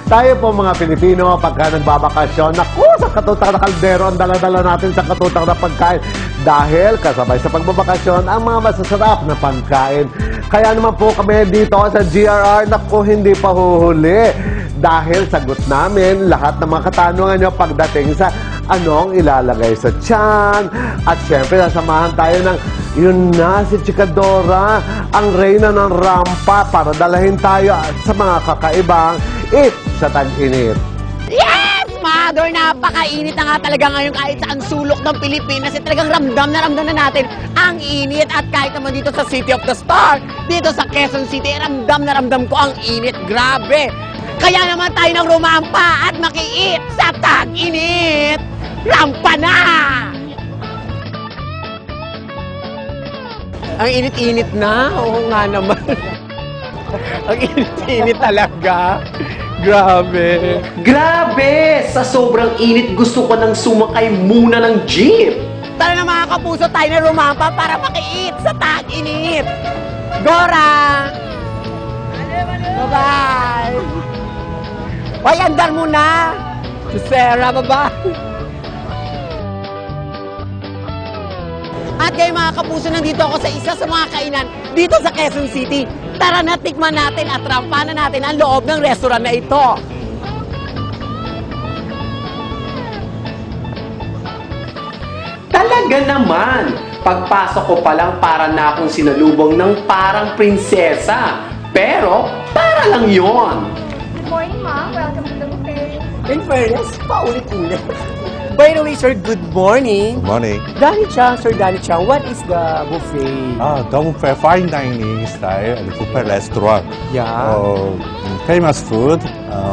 Tayo po mga Pilipino, pagka nagbabakasyon, naku, sa katutak na kaldero, ang dala-dala natin sa katutak na pagkain. Dahil kasabay sa pagbabakasyon, ang mga masasarap na pagkain. Kaya naman po kami dito sa GRR, naku, hindi pa huhuli. Dahil sagot namin lahat ng mga katanungan nyo pagdating sa anong ilalagay sa tiyan. At syempre, nasamahan tayo ng yun na, si Chikadora, ang reyna ng rampa para dalahin tayo sa mga kakaibang eat sa tag-init. Yes, Mother! Napakainit na nga talaga ngayon kahit saan sulok ng Pilipinas. Talagang ramdam na natin ang init. At kahit naman dito sa City of the Star, dito sa Quezon City, ramdam na ramdam ko ang init. Grabe! Kaya naman tayo ng rumampa at maki-eat sa tag-init. Rampa na! Ang init-init na? Oo nga naman. Ang init-init talaga. Grabe. Grabe! Sa sobrang init, gusto ko nang sumakay muna ng jeep. Tara na mga kapuso, tayo na rumampa para maki-eat sa tag-init. Gora! Bye-bye! Hoy, andar mo na! Si Sarah, bye-bye! At kayo mga kapuso, nandito ako sa isa sa mga kainan dito sa Quezon City. Tara na, tikman natin at rampanan natin ang loob ng restaurant na ito. Talaga naman! Pagpasok ko pa lang para na akong sinalubong ng parang prinsesa. Pero, para lang yon. Good morning, Mom. Welcome to the buffet. In fairness, paulit-ulit. By the way, sir, good morning. Good morning. Danny Chang, Sir Danny Chang, what is the buffet? The buffet fine dining style and buffet restaurant. Yeah. Famous food.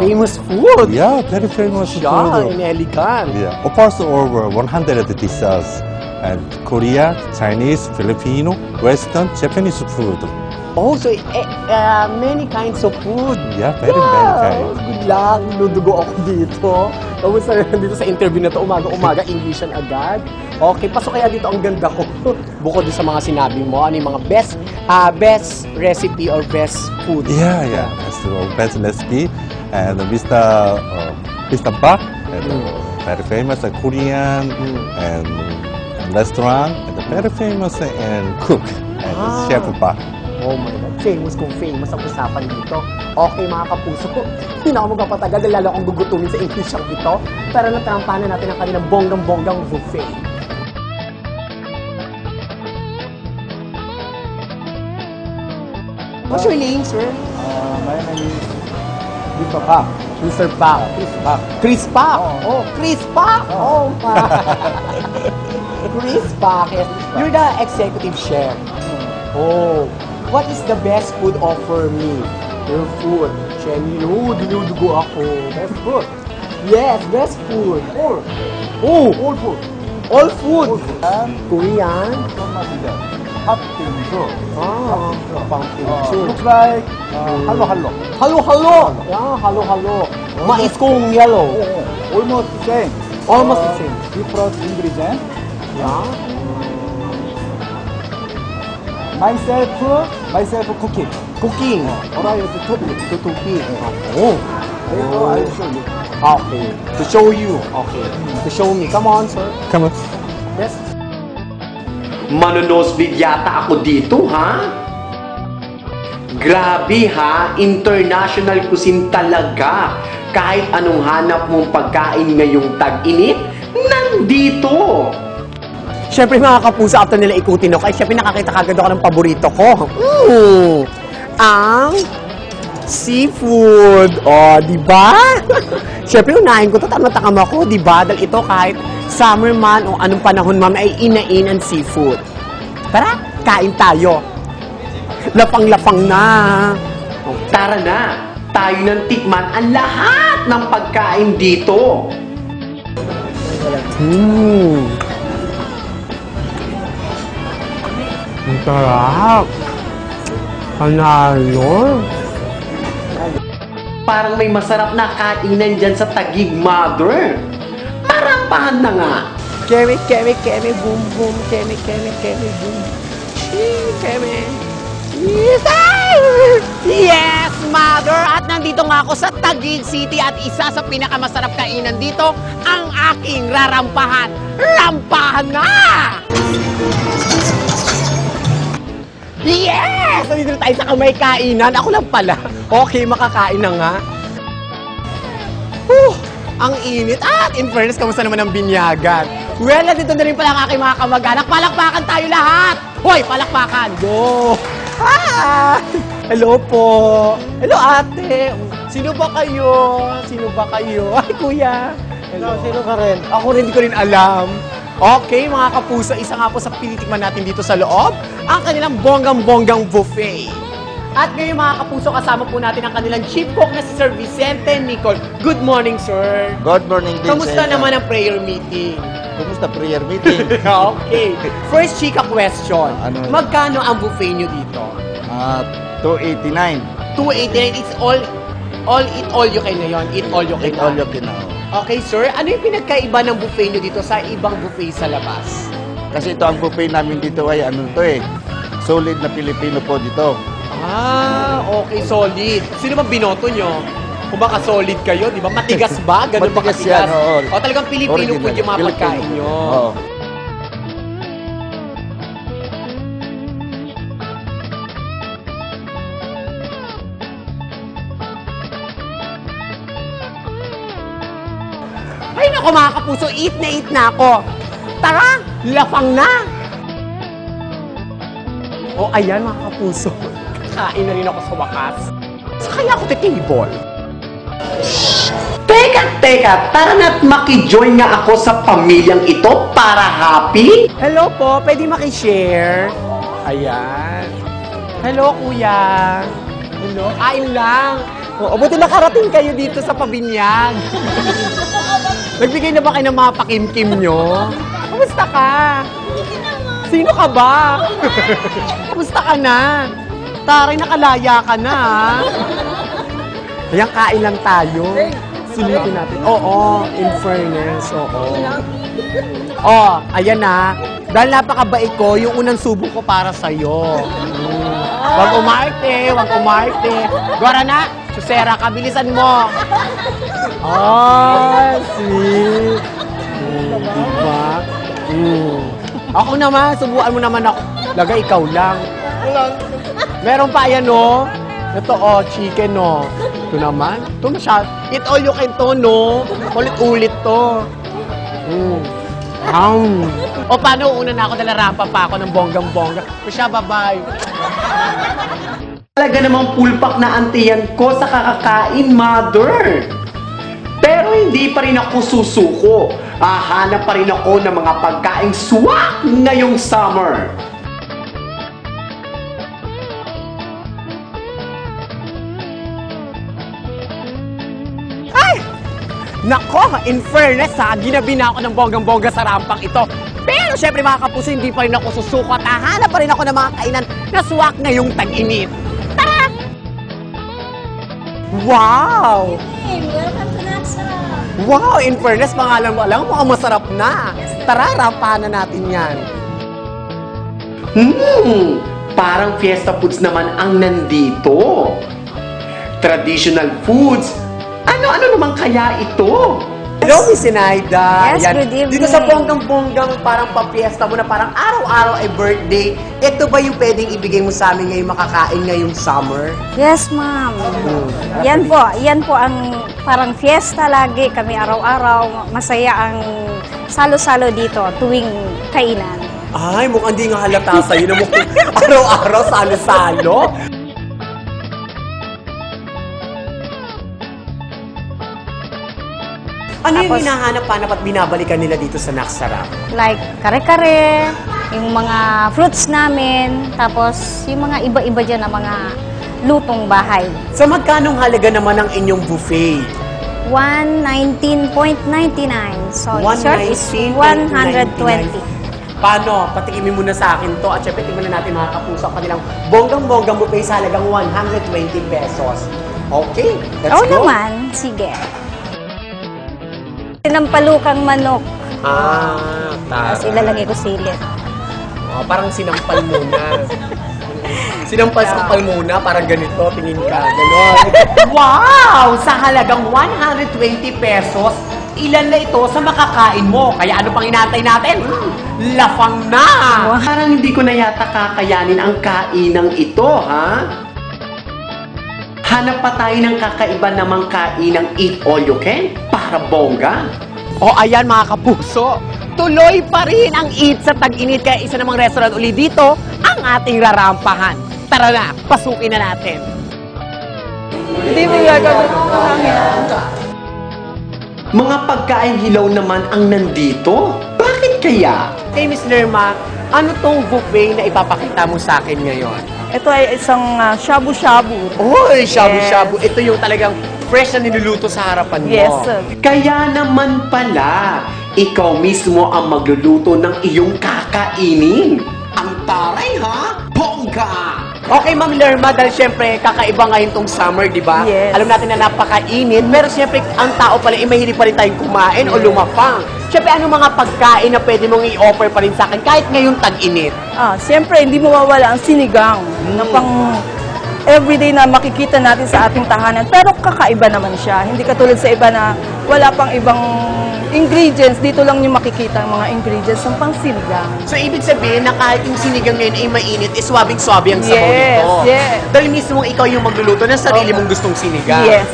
Famous food? Yeah, very famous Yeah, food. and elegant. Yeah, offers over 100 dishes and Korea, Chinese, Filipino, Western, Japanese food. Oh, so many kinds of food. Yeah, very kind. Good luck. Ludugo ako dito. Tapos dito sa interview na to, umaga-umaga, Englishan agad. Okay, pasok kaya dito, ang ganda ko. Bukod din sa mga sinabi mo, ano yung mga best recipe or best food? Yeah. That's the best recipe. And Mr. Park, and very famous Korean and restaurant, and very famous and cook, and Chef Park. Oh my God. Famous kung famous ang usapan dito. Okay mga kapuso ko, hindi na ako magpapatagal dahil lalo akong gugutumin sa Englishang ito. Pero natrampanan natin ang kanilang bonggang-bonggang buffet. What's your name, sir? My name is Mr. Park. Mr. Pak. Chris Park. Chris Pak. Oh. Oh, Chris Pak. Oh, my. Chris Pak. Yes. You're the executive chef. Oh. What is the best food offer me? Your food. Chenyo, dinudugo ako. Best food. Yes, best food. All. Oh, All food. all food. All food. And Korean. one more thing. Hot pingsu. Ah, pumpkin. Looks like hello hello. Halo-halo. Yeah, halo-halo. Mais kung yellow. Almost the same. Almost the same. Different ingredient. Yeah. Myself cooking. Cooking. Or I have to cooking. Oh. I'll show you. Okay. To show you. Okay. To show me. Come on, sir. Come on. Yes. Manonosbid yata ako dito, ha? Grabe, ha? International cuisine talaga. Kahit anong hanap mong pagkain ngayong tag-init, nandito. Siyempre mga kapuso, after nila ikutin ako, ay siyempre nakakita kagad ako ng paborito ko. Ang seafood. O, di ba? Siyempre unahin ko ito, tama-takam ako, di ba? Dahil ito kahit summer man o anong panahon man ay inain ang seafood. Tara, kain tayo. Lapang-lapang na. Tara na, tayo nang tikman ang lahat ng pagkain dito. Ang sarap. Panalo. Parang may masarap na kainan dyan sa Taguig, Mother. Parampahan na nga. Keme, keme, keme, boom, boom. Keme, keme, keme, boom. Keme. Yes, Mother! At nandito nga nga ako sa Taguig City at isa sa pinakamasarap kainan dito, ang aking rarampahan. Rampahan na! Yes! Nandito tayo sa kamay kainan. Ako lang pala. Okay, makakain na nga. Ang init. At in fairness, kamusta naman ang binyagan? Well, nandito na rin pala ang aking mga kamag-anak. Palakpakan tayo lahat! Hoy, palakpakan! Go! Hi! Hello po! Hello, ate! Sino ba kayo? Sino ba kayo? Ay, kuya! Hello. Sino ka rin? Ako rin, hindi ko rin alam. Okay, mga kapuso, isa nga po sa pinitikman natin dito sa loob, ang kanilang bonggang-bonggang buffet. At ngayon mga kapuso, kasama po natin ang kanilang chief cook na si Sir Vicente Nicol. Good morning, sir. Good morning din Kamusta sa inyo. naman ang prayer meeting? Kumusta prayer meeting? Okay. First chika question. Ano? Magkano ang buffet nyo dito? 289. 289. It's all eat all you can ngayon. Eat all you can. Eat all you can now. Okay, sir. Ano yung pinagkaiba ng buffet nyo dito sa ibang buffet sa labas? Kasi ito ang buffet namin dito ay ano to eh. Solid na Pilipino po dito. Okay, solid. Sino bang binoto nyo? Kung baka solid kayo, di ba? Matigas ba? Ganun ba Matigas katigas? yan, oo. O talagang Pilipino po Original. yung mga Pilipino. pagkain nyo. Oo. Ay, naku mga kapuso, eat na ako. Tara, lapang na. O, ayan mga kapuso. Kain na rin ako sa wakas. Sa kaya ako titable. Teka, tara na't makijoin nga ako sa pamilyang ito para happy. Hello po, pwede makishare? Ayan. Hello, kuya. Hello, kain lang. O, buti nakarating kayo dito sa pabinyag. Nagbigay na ba kayo ng mga pakimkim nyo? Kamusta ka? Sino ka ba? Kamusta ka na? Taray, nakalaya ka na, ha? Ayan, kain lang tayo. Sulitin natin. Oo, in fairness, oo. Oh, ayan na. Dahil napakabait ko, yung unang subo ko para sa'yo. Wag umarte, wag umarte. Gora na, susera ka, bilisan mo. Ah, sweet. Diba? Ako naman, subuan mo naman ako. Lagay, ikaw lang. Meron pa yan, no? Ito, chicken, no? Ito naman. Ito masyad. Eat all you can to, no? Ulit-ulit to. O, paano? Una na ako, nalarampa pa ako ng bonggang-bongga. O siya, bye-bye. Talaga namang pulpak na antiyan ko sa kakakain, mother. Pero hindi pa rin ako susuko. Hahanap pa rin ako ng mga pagkaing swak ngayong summer. Nako, in fairness ha, ginabi na ako ng bonggang-bongga sa rampang ito. Pero syempre mga kapuso, hindi pa rin ako susuko at hahanap pa rin ako ng mga kainan na swak ngayong tag-init. Tara! Wow! Welcome to Naxa. Wow, in fairness, pangalan mo alam, mukhang masarap na. Tara, rampahan na natin yan. Parang fiesta foods naman ang nandito. Traditional foods. Ano naman kaya ito? Hello, Miss Inaida. Yes, good evening. Dito sa bonggang-bonggang parang papiesta mo na parang araw-araw ay birthday, ito ba yung pwedeng ibigay mo sa amin ngayong makakain ngayong summer? Yes, ma'am. Yan po ang parang fiesta lagi kami araw-araw. Masaya ang salo-salo dito tuwing kainan. Ay, mukhang di nga halata sa'yo na mukhang araw-araw salo-salo. Ano yung Tapos- hinahanap-hanap at binabalikan nila dito sa Naksarap? Like kare-kare, yung mga fruits namin, tapos yung mga iba-iba dyan na mga lutong bahay. Sa magkanong halaga naman ang inyong buffet? 119.99. So, in short is 120. Paano? Patikimin muna sa akin to. At syempre, tingnan na natin mga kapuso ang kanilang bonggang-bonggang buffet sa halagang 120 pesos. Okay, let's Oo go. naman, sige. Sinampalukang manok. Tara. Tapos ilalagay ko silit. Parang sinampal muna. Sinampal-sampal muna, parang ganito, tingin ka, gano'n. Wow! Sa halagang 120 pesos, ilan na ito sa makakain mo? Kaya ano pang inaantay natin? Lafang na! Parang hindi ko na yata kakayanin ang kainang ito, ha? Hanap pa tayo ng kakaiba namang kainang eat all you can para bongga. O ayan mga kapuso, tuloy pa rin ang eat sa tag-init. Kaya isa namang restaurant uli dito ang ating rarampahan. Tara na, pasukin na natin. Hindi mo gagawin. Mga pagkain hilaw naman ang nandito. Bakit kaya? Hey Miss Lerma, ano tong buffet na ipapakita mo sa akin ngayon? Ito ay isang shabu-shabu. Oy, shabu-shabu. Ito yung talagang fresh na niluluto sa harapan mo. Yes, sir. Kaya naman pala, ikaw mismo ang magluluto ng iyong kakainin. Ang taray ha? Bongga! Okay, Ma'am Lerma, dahil syempre kakaiba ngayon tong summer, di ba? Yes. Alam natin na napakainit, pero syempre ang tao pala ay mahilig pa rin tayong kumain o lumapang. Syempre, ano mga pagkain na pwede mong i-offer pa rin sa akin kahit ngayong tag-init? Siyempre, hindi mawawala ang sinigang na pang everyday na makikita natin sa ating tahanan. Pero kakaiba naman siya. Hindi katulad sa iba na wala pang ibang ingredients. Dito lang yung makikita ang mga ingredients ng pang sinigang. So, ibig sabihin na kahit yung sinigang ngayon ay mainit, is swabing-swabe ang sabaw Yes, nito. yes. Dahil mismo ikaw yung magluluto ng sarili mong gustong sinigang. Yes.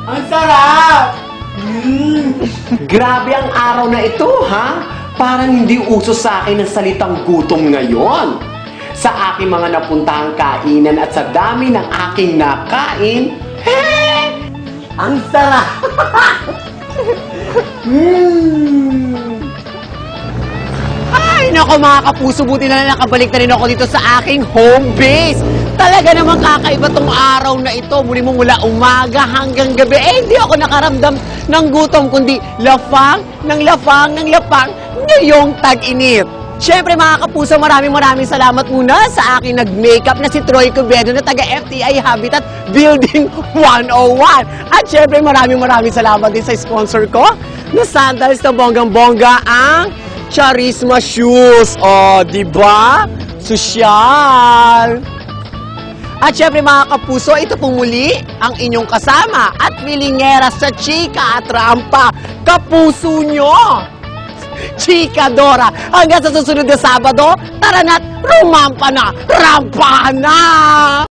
Ang sarap! Grabe ang araw na ito, ha? Parang hindi uso sa akin ang salitang gutom ngayon. Sa aking mga napuntahang kainan at sa dami ng aking nakain, Ang sarap! Ay, nako mga kapuso, buti na lang nakabalik na rin ako dito sa aking home base. Talaga namang kakaiba tong araw na ito. Muli mo mula umaga hanggang gabi. Hindi ako nakaramdam ng gutom, kundi lafang ng lafang ng lafang ngayong tag-init. Siyempre mga kapuso, maraming salamat muna sa aking nag-makeup na si Troy Cubedo na taga FTI Habitat Building 101. At siyempre maraming salamat din sa sponsor ko na sandals na bonggang-bongga ang Charisma Shoes. O, diba? Sosyal! At syempre mga kapuso, ito pong muli ang inyong kasama at pilingera sa Chika at Rampa. Kapuso nyo! Chika Dora! Hanggang sa susunod na Sabado, tara na't rumampa na! Rampa na!